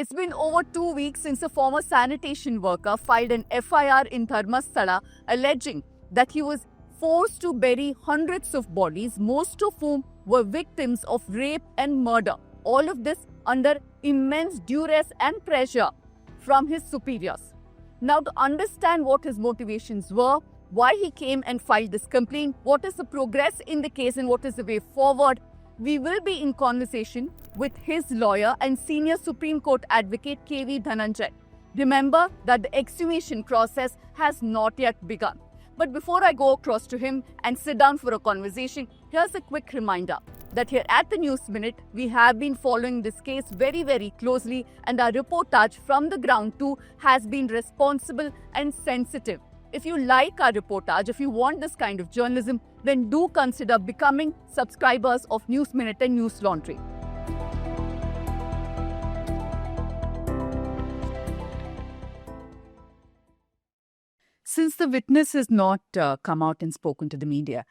It's been over 2 weeks since a former sanitation worker filed an FIR in Dharmasthala alleging that he was forced to bury hundreds of bodies, most of whom were victims of rape and murder. All of this under immense duress and pressure from his superiors. Now, to understand what his motivations were, why he came and filed this complaint, what is the progress in the case and what is the way forward, we will be in conversation with his lawyer and senior Supreme Court Advocate K.V. Dhananjay. Remember that the exhumation process has not yet begun. But before I go across to him and sit down for a conversation, here's a quick reminder that here at the News Minute, we have been following this case very, very closely, and our reportage from the ground too has been responsible and sensitive. If you like our reportage, if you want this kind of journalism, then do consider becoming subscribers of News Minute and News Laundry. Since the witness has not come out and spoken to the media,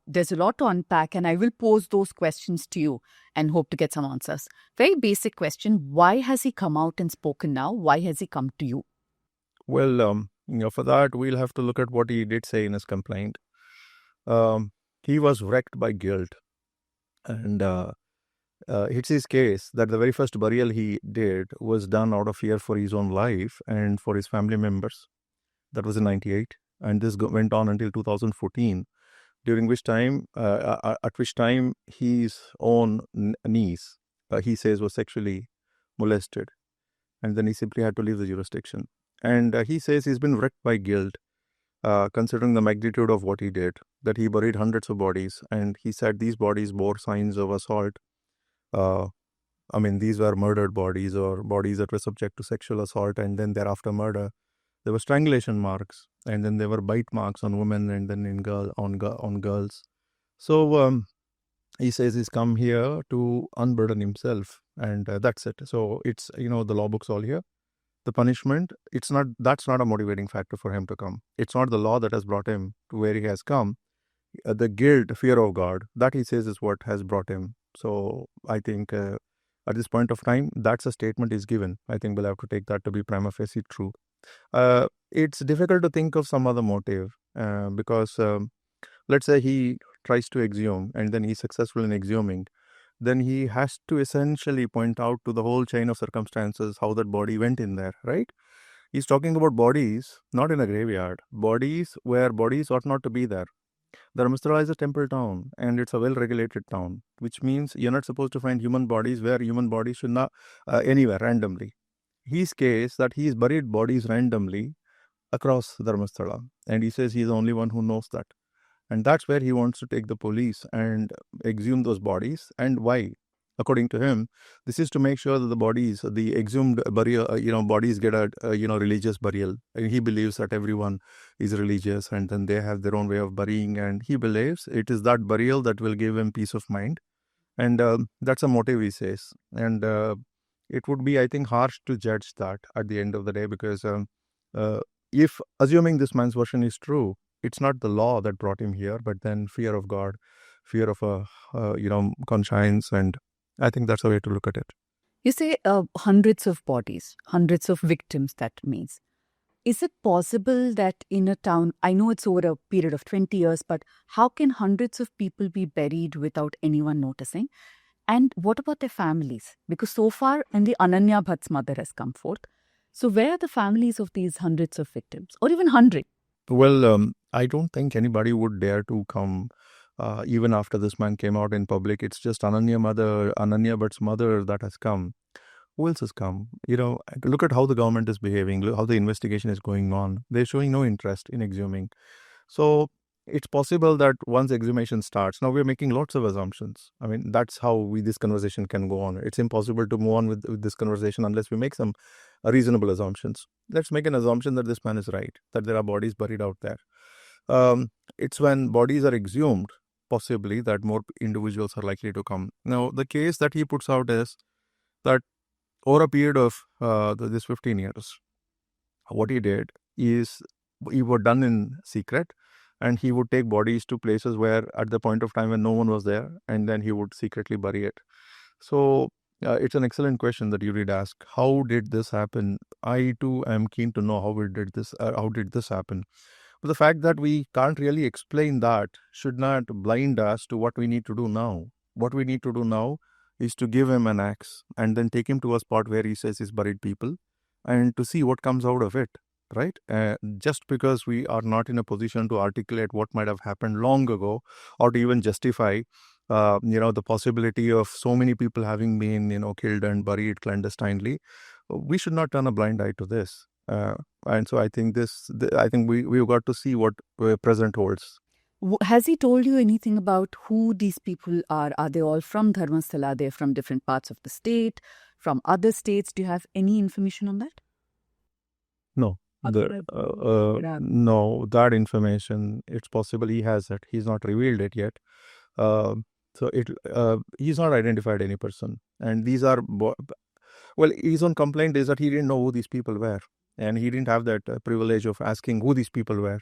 there's a lot to unpack, and I will pose those questions to you and hope to get some answers. Very basic question. Why has he come out and spoken now? Why has he come to you? Well, for that, we'll have to look at what he did say in his complaint. He was wrecked by guilt. And it's his case that the very first burial he did was done out of fear for his own life and for his family members. That was in 98. And this went on until 2014, during which time, at which time his own niece, he says, was sexually molested. And then he simply had to leave the jurisdiction. And he says he's been wrecked by guilt, considering the magnitude of what he did, that he buried hundreds of bodies. And he said these bodies bore signs of assault. These were murdered bodies or bodies that were subject to sexual assault. And then thereafter murder, there were strangulation marks. And then there were bite marks on women and then on girls. So he says he's come here to unburden himself. And that's it. So it's, the law book's all here. The punishment, that's not a motivating factor for him to come. It's not the law that has brought him to where he has come. The guilt, fear of God, that he says is what has brought him. So I think at this point of time, that's a statement is given. I think we'll have to take that to be prima facie true. It's difficult to think of some other motive because let's say he tries to exhume and then he's successful in exhuming. Then he has to essentially point out to the whole chain of circumstances how that body went in there, right? He's talking about bodies, not in a graveyard, bodies where bodies ought not to be there. Dharmasthala is a temple town and it's a well-regulated town, which means you're not supposed to find human bodies where human bodies should not, anywhere, randomly. His case that he's buried bodies randomly across Dharmasthala, and he says he's the only one who knows that. And that's where he wants to take the police and exhume those bodies. And why? According to him, this is to make sure that the bodies, the exhumed burial, bodies get a religious burial. And he believes that everyone is religious and then they have their own way of burying. And he believes it is that burial that will give him peace of mind. And that's a motive, he says. And it would be, I think, harsh to judge that at the end of the day, because if assuming this man's version is true, it's not the law that brought him here, but then fear of God, fear of conscience, and I think that's a way to look at it. You say hundreds of bodies, hundreds of victims, that means. Is it possible that in a town, I know it's over a period of 20 years, but how can hundreds of people be buried without anyone noticing? And what about their families? Because so far, only Ananya Bhatt's mother has come forth. So where are the families of these hundreds of victims, or even 100? Well, I don't think anybody would dare to come even after this man came out in public. It's just Ananya Bhatt's mother that has come. Who else has come? Look at how the government is behaving, look how the investigation is going on. They're showing no interest in exhuming. So it's possible that once exhumation starts, now we're making lots of assumptions. I mean, that's how this conversation can go on. It's impossible to move on with this conversation unless we make some reasonable assumptions. Let's make an assumption that this man is right, that there are bodies buried out there. It's when bodies are exhumed, possibly, that more individuals are likely to come. Now, the case that he puts out is that over a period of this 15 years, what he did is he was done in secret, and he would take bodies to places where at the point of time when no one was there, and then he would secretly bury it. So It's an excellent question that you did ask. How did this happen? I too am keen to know how we did this. How did this happen? But the fact that we can't really explain that should not blind us to what we need to do now. What we need to do now is to give him an axe and then take him to a spot where he says he's buried people, and to see what comes out of it. Right? Just because we are not in a position to articulate what might have happened long ago, or to even justify the possibility of so many people having been, killed and buried clandestinely, we should not turn a blind eye to this. And so I think I think we've got to see what present holds. Has he told you anything about who these people are? Are they all from Dharmasthala? Are they from different parts of the state, from other states? Do you have any information on that? No. No, that information, it's possible he has it. He's not revealed it yet. He's not identified any person. And these are, his own complaint is that he didn't know who these people were. And he didn't have that privilege of asking who these people were.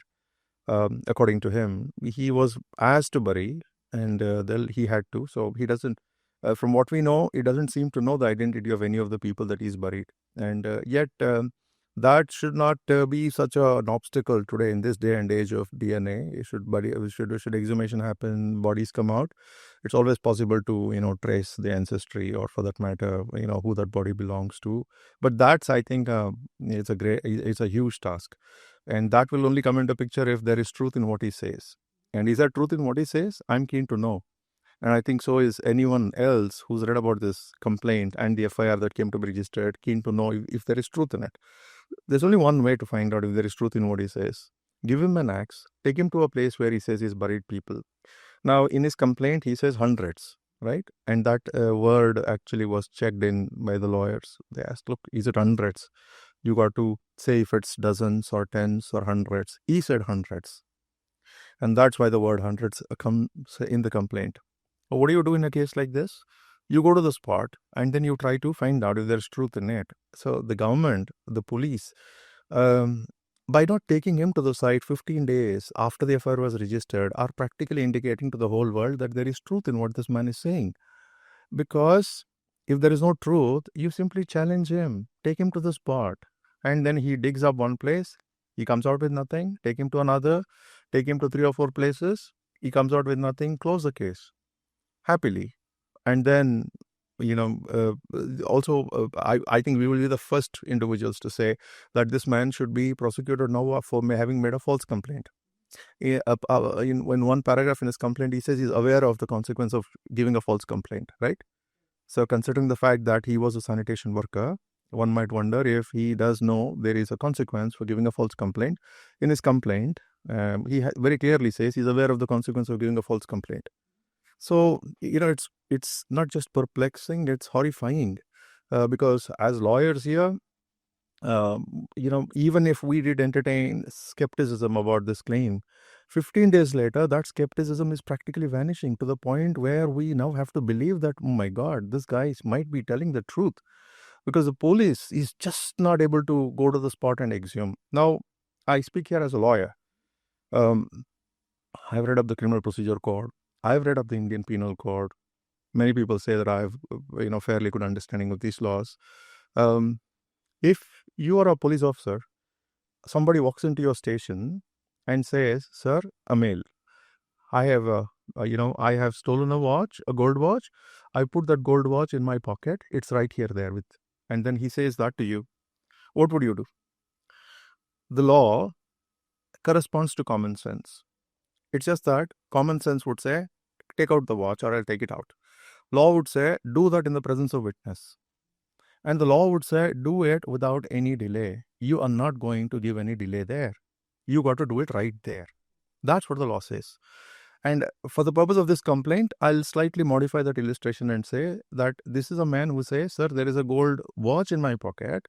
According to him, he was asked to bury, and he had to. So he doesn't, from what we know, he doesn't seem to know the identity of any of the people that he's buried. And yet, that should not be such an obstacle today in this day and age of DNA. Should exhumation happen, bodies come out, it's always possible to trace the ancestry, or for that matter who that body belongs to. But that's, I think, it's a huge task, and that will only come into picture if there is truth in what he says. And is there truth in what he says? I'm keen to know. And I think so is anyone else who's read about this complaint and the FIR that came to be registered, keen to know if there is truth in it. There's only one way to find out if there is truth in what he says. Give him an axe, take him to a place where he says he's buried people. Now, in his complaint, he says hundreds, right? And that word actually was checked in by the lawyers. They asked, look, is it hundreds? You got to say if it's dozens or tens or hundreds. He said hundreds. And that's why the word hundreds comes in the complaint. But what do you do in a case like this? You go to the spot and then you try to find out if there's truth in it. So the government, the police, by not taking him to the site 15 days after the FIR was registered, are practically indicating to the whole world that there is truth in what this man is saying. Because if there is no truth, you simply challenge him, take him to the spot, and then he digs up one place, he comes out with nothing, take him to another, take him to 3 or 4 places, he comes out with nothing, close the case happily. And then, I think we will be the first individuals to say that this man should be prosecuted now for having made a false complaint. In one paragraph in his complaint, he says he's aware of the consequence of giving a false complaint, right? So considering the fact that he was a sanitation worker, one might wonder if he does know there is a consequence for giving a false complaint. In his complaint, he very clearly says he's aware of the consequence of giving a false complaint. So, it's not just perplexing, it's horrifying, because as lawyers here, even if we did entertain skepticism about this claim, 15 days later, that skepticism is practically vanishing to the point where we now have to believe that, oh my God, this guy might be telling the truth, because the police is just not able to go to the spot and exhume. Now, I speak here as a lawyer. I've read up the Criminal Procedure Code. I've read up the Indian Penal Code. Many people say that I have, fairly good understanding of these laws. If you are a police officer, somebody walks into your station and says, "Sir, a mail. I have, I have stolen a watch, a gold watch. I put that gold watch in my pocket. It's right here, there with." And then he says that to you. What would you do? The law corresponds to common sense. It's just that common sense would say, take out the watch or I'll take it out. Law would say, do that in the presence of witness. And the law would say, do it without any delay. You are not going to give any delay there. You got to do it right there. That's what the law says. And for the purpose of this complaint, I'll slightly modify that illustration and say that this is a man who says, sir, there is a gold watch in my pocket,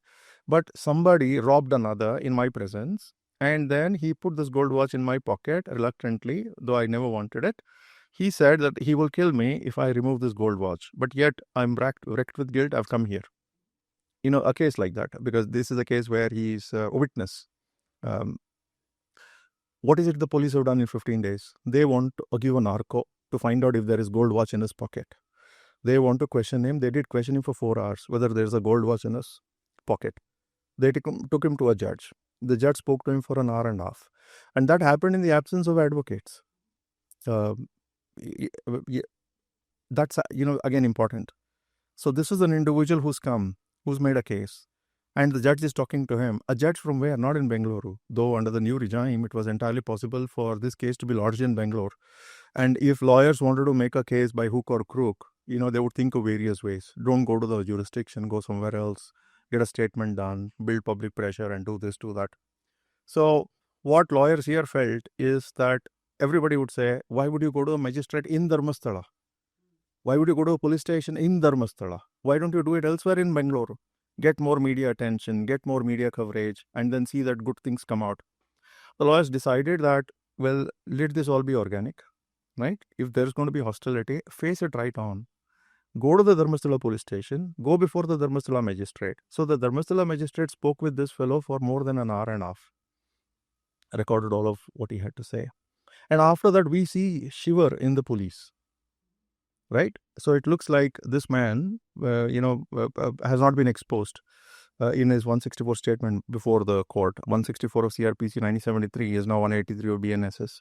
but somebody robbed another in my presence. And then he put this gold watch in my pocket reluctantly, though I never wanted it. He said that he will kill me if I remove this gold watch. But yet I'm wrecked with guilt. I've come here. A case like that, because this is a case where he's a witness. What is it the police have done in 15 days? They want to give a narco to find out if there is gold watch in his pocket. They want to question him. They did question him for 4 hours, whether there's a gold watch in his pocket. They took him to a judge. The judge spoke to him for an hour and a half. And that happened in the absence of advocates. That's, again, important. So this is an individual who's made a case. And the judge is talking to him. A judge from where? Not in Bengaluru. Though under the new regime, it was entirely possible for this case to be lodged in Bangalore. And if lawyers wanted to make a case by hook or crook, they would think of various ways. Don't go to the jurisdiction, go somewhere else, get a statement done, build public pressure and do this, do that. So what lawyers here felt is that everybody would say, why would you go to a magistrate in Dharmasthala? Why would you go to a police station in Dharmasthala? Why don't you do it elsewhere in Bangalore? Get more media attention, get more media coverage, and then see that good things come out. The lawyers decided that, well, let this all be organic, right? If there's going to be hostility, face it right on. Go to the Dharmasthala police station, go before the Dharmasthala magistrate. So the Dharmasthala magistrate spoke with this fellow for more than an hour and a half, recorded all of what he had to say. And after that, we see shiver in the police. Right? So it looks like this man, has not been exposed in his 164 statement before the court. 164 of CRPC 1973 is now 183 of BNSS.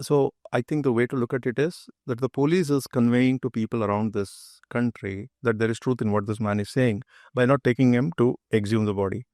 So I think the way to look at it is that the police is conveying to people around this country that there is truth in what this man is saying by not taking him to exhume the body.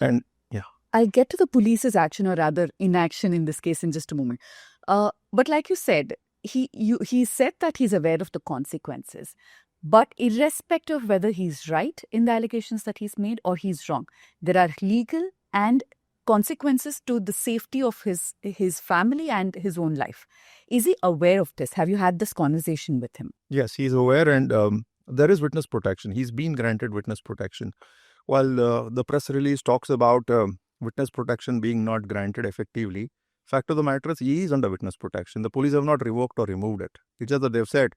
And yeah. I'll get to the police's action, or rather inaction in this case, in just a moment. But like you said, he said that he's aware of the consequences. But irrespective of whether he's right in the allegations that he's made or he's wrong, there are legal and consequences to the safety of his family and his own life. Is he aware of this? Have you had this conversation with him? Yes, he's aware, and there is witness protection. He's been granted witness protection. While the press release talks about witness protection being not granted effectively, fact of the matter is he is under witness protection. The police have not revoked or removed it. It's just that they've said,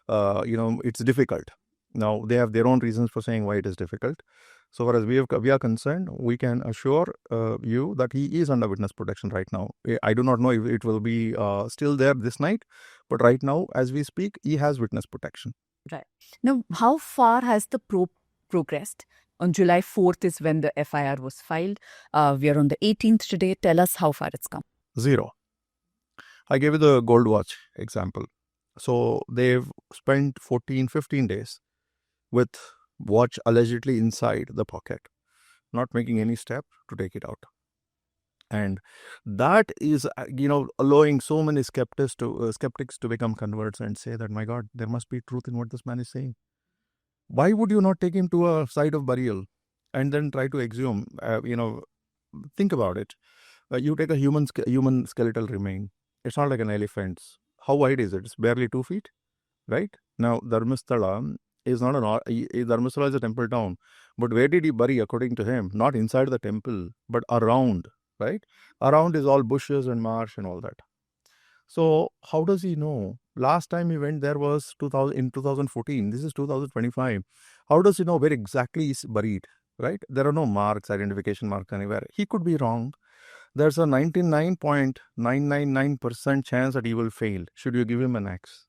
it's difficult. Now, they have their own reasons for saying why it is difficult. So far as we are concerned, we can assure you that he is under witness protection right now. I do not know if it will be still there this night, but right now, as we speak, he has witness protection. Right. Now, how far has the progressed? On July 4th is when the FIR was filed. We are on the 18th today. Tell us how far it's come. 0. I gave you the gold watch example. So they've spent 15 days with watch allegedly inside the pocket, not making any step to take it out. And that is, allowing so many skeptics to become converts and say that, my God, there must be truth in what this man is saying. Why would you not take him to a site of burial and then try to exhume? Think about it. You take a human skeletal remain. It's not like an elephant's. How wide is it? It's barely 2 feet, right? Now, Dharmasthala is not Dharmasthala is a temple town. But where did he bury, according to him? Not inside the temple, but around, right? Around is all bushes and marsh and all that. So how does he know? Last time he went there was in 2014. This is 2025. How does he know where exactly he's buried, right? There are no marks, identification marks anywhere. He could be wrong. There's a 99.999% chance that he will fail should you give him an axe.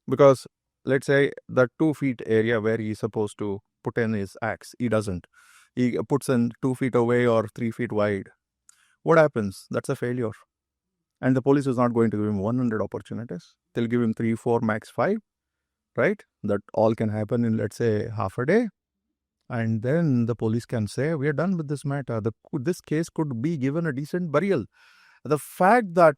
Because let's say that 2 feet area where he's supposed to put in his axe, he doesn't. He puts in 2 feet away or 3 feet wide. What happens? That's a failure. And the police is not going to give him 100 opportunities. They'll give him 3, 4, max 5, right? That all can happen in, let's say, half a day. And then the police can say, we are done with this matter. This case could be given a decent burial. The fact that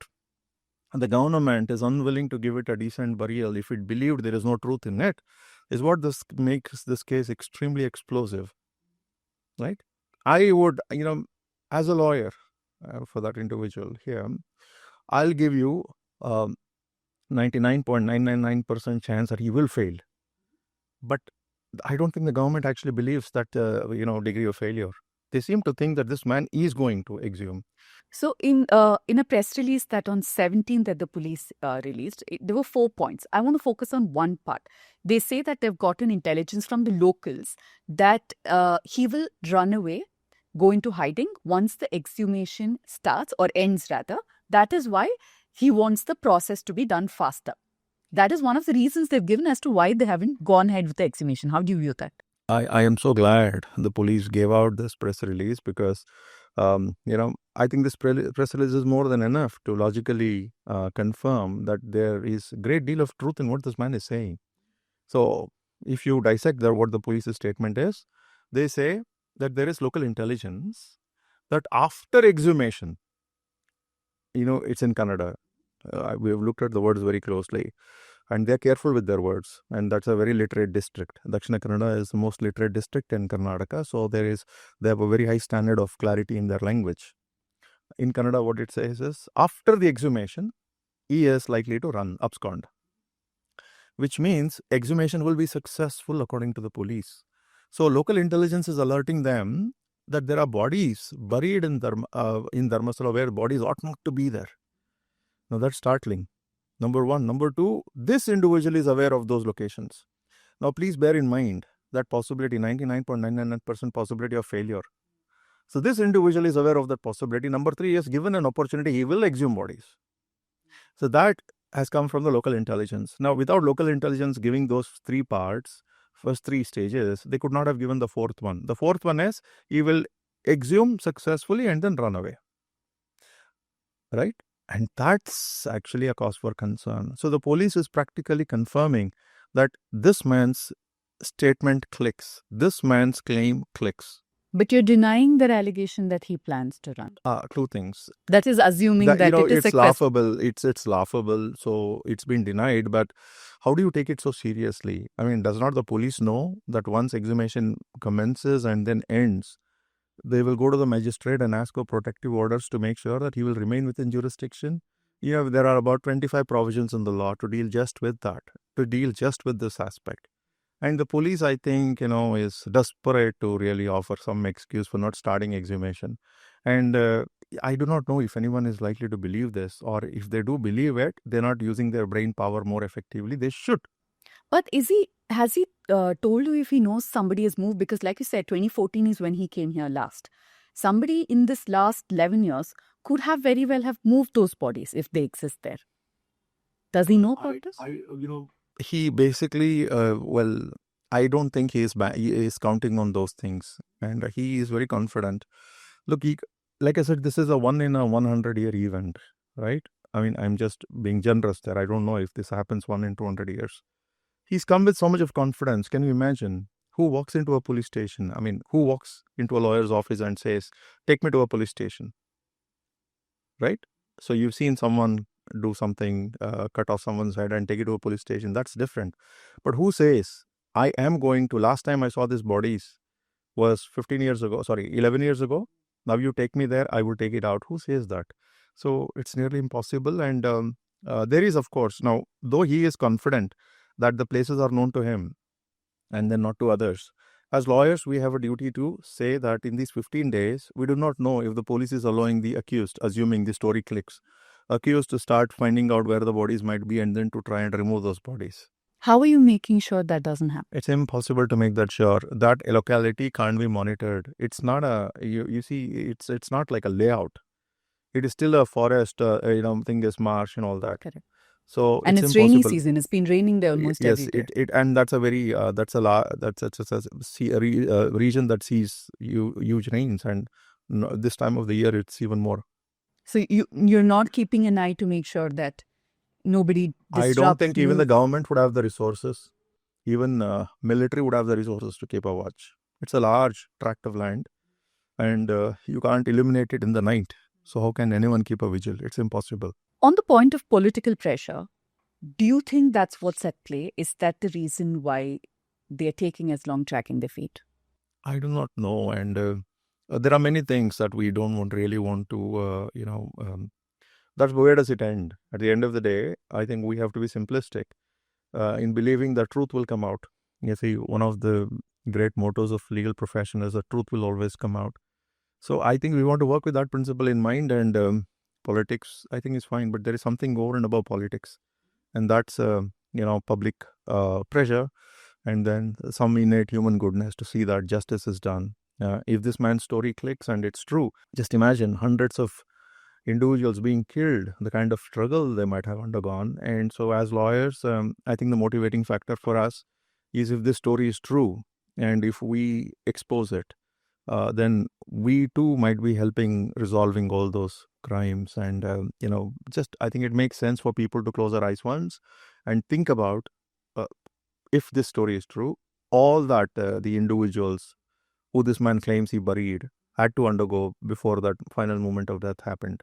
the government is unwilling to give it a decent burial if it believed there is no truth in it is what makes this case extremely explosive, right? I would, as a lawyer for that individual here, I'll give you 99.999% chance that he will fail. But I don't think the government actually believes that, degree of failure. They seem to think that this man is going to exhume. So in a press release that on 17th that the police released, there were 4 points. I want to focus on one part. They say that they've gotten intelligence from the locals that he will run away, go into hiding once the exhumation starts or ends rather. That is why he wants the process to be done faster. That is one of the reasons they've given as to why they haven't gone ahead with the exhumation. How do you view that? I am so glad the police gave out this press release because, I think this press release is more than enough to logically confirm that there is a great deal of truth in what this man is saying. So, if you dissect what the police's statement is, they say that there is local intelligence that after exhumation, it's in Kannada. We have looked at the words very closely. And they're careful with their words, and that's a very literate district. Dakshina Kannada is the most literate district in Karnataka, so they have a very high standard of clarity in their language. In Kannada, what it says is, after the exhumation, he is likely to abscond, which means exhumation will be successful according to the police. So local intelligence is alerting them that there are bodies buried in Dharmasthala where bodies ought not to be there. Now that's startling. Number one. Number two, this individual is aware of those locations. Now, please bear in mind that possibility, 99.99% possibility of failure. So, this individual is aware of that possibility. Number three, is given an opportunity, he will exhume bodies. So, that has come from the local intelligence. Now, without local intelligence giving those three parts, first three stages, they could not have given the fourth one. The fourth one is, he will exhume successfully and then run away. Right? And that's actually a cause for concern. So the police is practically confirming that this man's statement clicks. This man's claim clicks. But you're denying their allegation that he plans to run. Two things. That is assuming that it is it's laughable. It's laughable. So it's been denied. But how do you take it so seriously? I mean, does not the police know that once exhumation commences and then ends, they will go to the magistrate and ask for protective orders to make sure that he will remain within jurisdiction? There are about 25 provisions in the law to deal just with that, to deal just with this aspect. And the police, I think, is desperate to really offer some excuse for not starting exhumation. And I do not know if anyone is likely to believe this, or if they do believe it, they're not using their brain power more effectively. They should. But has he told you if he knows somebody has moved? Because like you said, 2014 is when he came here last. Somebody in this last 11 years could have very well have moved those bodies if they exist there. Does he know about this? He basically, I don't think he is counting on those things. And he is very confident. Look, like I said, this is a 1 in a 100-year event, right? I mean, I'm just being generous there. I don't know if this happens 1 in 200 years. He's come with so much of confidence. Can you imagine? Who walks into a police station? I mean, who walks into a lawyer's office and says, take me to a police station? Right? So you've seen someone do something, cut off someone's head and take it to a police station. That's different. But who says, I am going to, last time I saw these bodies was 11 years ago. Now you take me there, I will take it out. Who says that? So it's nearly impossible. And there is, of course, now, though he is confident that the places are known to him and then not to others, as lawyers, we have a duty to say that in these 15 days, we do not know if the police is allowing the accused, assuming the story clicks, accused to start finding out where the bodies might be and then to try and remove those bodies. How are you making sure that doesn't happen? It's impossible to make that sure. That locality can't be monitored. It's not it's not like a layout. It is still a forest, thing is marsh and all that. Correct. So and it's rainy season. It's been raining there almost every day. Yes, and that's a very region that sees huge rains, and this time of the year it's even more. So you're not keeping an eye to make sure that nobody disrupts. I don't think even the government would have the resources. Even military would have the resources to keep a watch. It's a large tract of land, and you can't illuminate it in the night. So how can anyone keep a vigil? It's impossible. On the point of political pressure, do you think that's what's at play? Is that the reason why they're taking as long tracking their feet? I do not know. And there are many things that we don't really want to, that's where does it end? At the end of the day, I think we have to be simplistic in believing that truth will come out. You see, one of the great mottos of legal profession is that truth will always come out. So I think we want to work with that principle in mind, and politics, I think, is fine, but there is something over and above politics, and that's public pressure, and then some innate human goodness to see that justice is done. If this man's story clicks and it's true, just imagine hundreds of individuals being killed, the kind of struggle they might have undergone. And so, as lawyers, I think the motivating factor for us is if this story is true and if we expose it, then we too might be helping resolving all those crimes. And, just I think it makes sense for people to close their eyes once and think about uh, if this story is true, all that the individuals who this man claims he buried had to undergo before that final moment of death happened.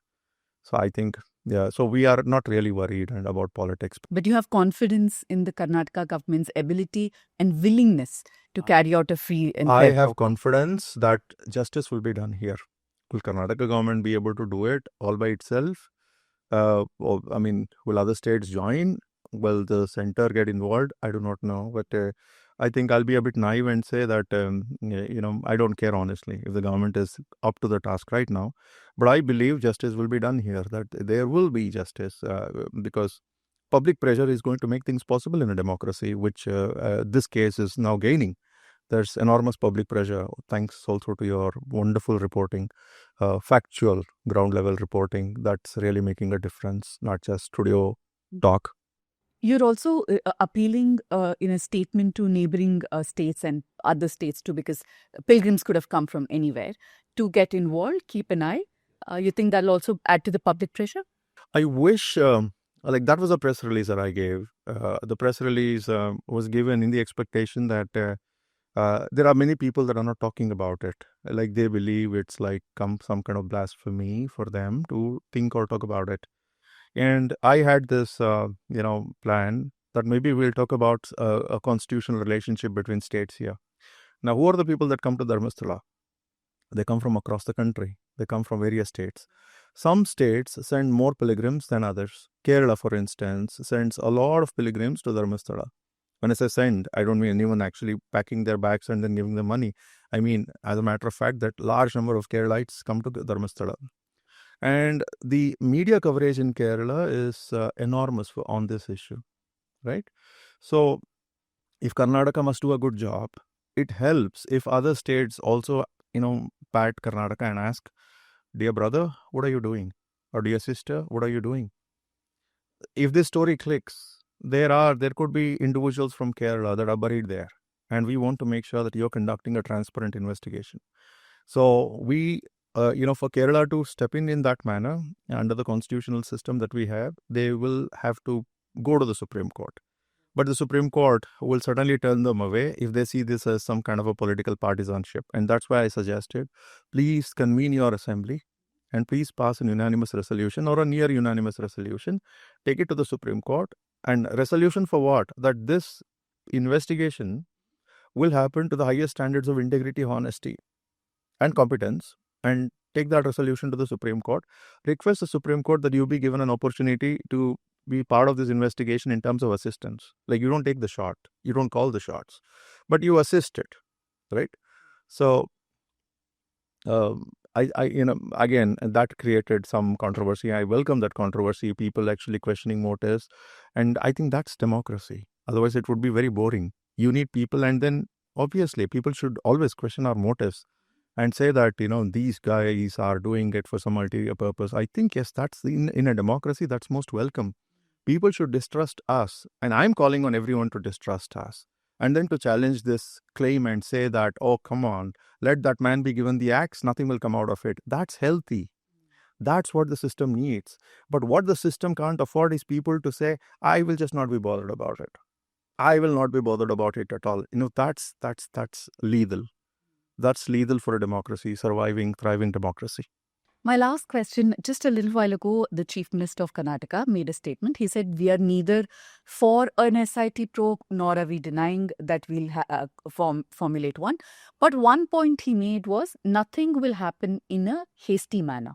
So I think, yeah, so we are not really worried and about politics. But you have confidence in the Karnataka government's ability and willingness to carry out a free and I fair have process. confidence that justice will be done here. Will Karnataka government be able to do it all by itself? Will other states join? Will the center get involved? I do not know, but I think I'll be a bit naive and say that I don't care honestly if the government is up to the task right now, but I believe justice will be done here. That there will be justice because public pressure is going to make things possible in a democracy, which this case is now gaining. There's enormous public pressure, thanks also to your wonderful reporting, factual ground level reporting that's really making a difference, not just studio talk. You're also appealing in a statement to neighboring states and other states too, because pilgrims could have come from anywhere, to get involved, keep an eye. You think that'll also add to the public pressure? I wish, that was a press release that I gave. The press release was given in the expectation that there are many people that are not talking about it. Like they believe it's like some kind of blasphemy for them to think or talk about it. And I had this, plan that maybe we'll talk about a constitutional relationship between states here. Now, who are the people that come to Dharmasthala? They come from across the country. They come from various states. Some states send more pilgrims than others. Kerala, for instance, sends a lot of pilgrims to Dharmasthala. When I say send, I don't mean anyone actually packing their bags and then giving them money. I mean, as a matter of fact, that large number of Keralites come to Dharmasthala. And the media coverage in Kerala is enormous on this issue, right? So, if Karnataka must do a good job, it helps if other states also, pat Karnataka and ask, dear brother, what are you doing? Or dear sister, what are you doing? If this story clicks, there could be individuals from Kerala that are buried there. And we want to make sure that you're conducting a transparent investigation. So we, for Kerala to step in that manner under the constitutional system that we have, they will have to go to the Supreme Court. But the Supreme Court will certainly turn them away if they see this as some kind of a political partisanship. And that's why I suggested, please convene your assembly and please pass an unanimous resolution or a near unanimous resolution. Take it to the Supreme Court. And resolution for what? That this investigation will happen to the highest standards of integrity, honesty, and competence, and take that resolution to the Supreme Court. Request the Supreme Court that you be given an opportunity to be part of this investigation in terms of assistance. Like you don't take the shot, you don't call the shots, but you assist it, right? So, again, that created some controversy. I welcome that controversy, people actually questioning motives. And I think that's democracy. Otherwise, it would be very boring. You need people, and then obviously, people should always question our motives and say that, these guys are doing it for some ulterior purpose. I think, yes, that's in a democracy, that's most welcome. People should distrust us. And I'm calling on everyone to distrust us. And then to challenge this claim and say that, oh, come on, let that man be given the axe, nothing will come out of it. That's healthy. That's what the system needs. But what the system can't afford is people to say, I will just not be bothered about it. I will not be bothered about it at all. That's lethal. That's lethal for a democracy, surviving, thriving democracy. My last question, just a little while ago, the Chief Minister of Karnataka made a statement. He said, we are neither for an SIT probe nor are we denying that we'll formulate one. But one point he made was, nothing will happen in a hasty manner.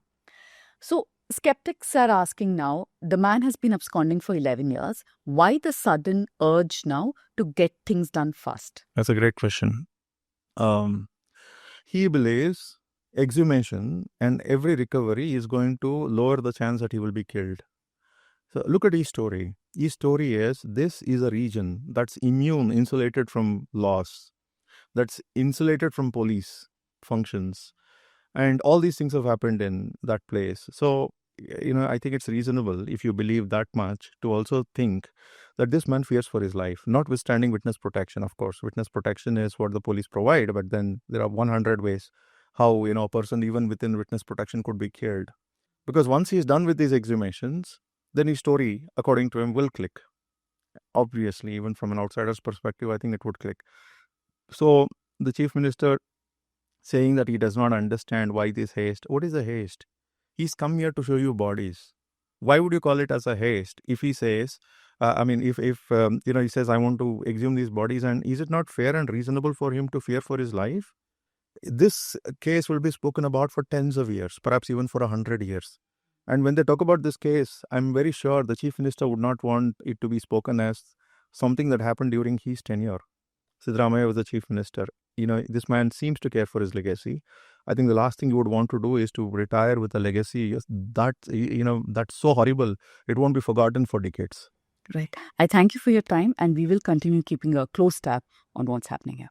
So skeptics are asking now, the man has been absconding for 11 years. Why the sudden urge now to get things done fast? That's a great question. He believes exhumation and every recovery is going to lower the chance that he will be killed. So look at his story. His story is, this is a region that's immune, insulated from laws, that's insulated from police functions. And all these things have happened in that place. So I think it's reasonable, if you believe that much, to also think that this man fears for his life, notwithstanding witness protection. Of course, witness protection is what the police provide, but then there are 100 ways how, a person even within witness protection could be killed. Because once he's done with these exhumations, then his story, according to him, will click. Obviously, even from an outsider's perspective, I think it would click. So the chief minister saying that he does not understand why this haste. What is a haste? He's come here to show you bodies. Why would you call it as a haste if he says, if he says, I want to exhume these bodies, and is it not fair and reasonable for him to fear for his life? This case will be spoken about for tens of years, perhaps even for 100 years. And when they talk about this case, I'm very sure the chief minister would not want it to be spoken as something that happened during his tenure. Siddaramaiah was the chief minister. This man seems to care for his legacy. I think the last thing you would want to do is to retire with a legacy that's so horrible, it won't be forgotten for decades. Right. I thank you for your time, and we will continue keeping a close tab on what's happening here.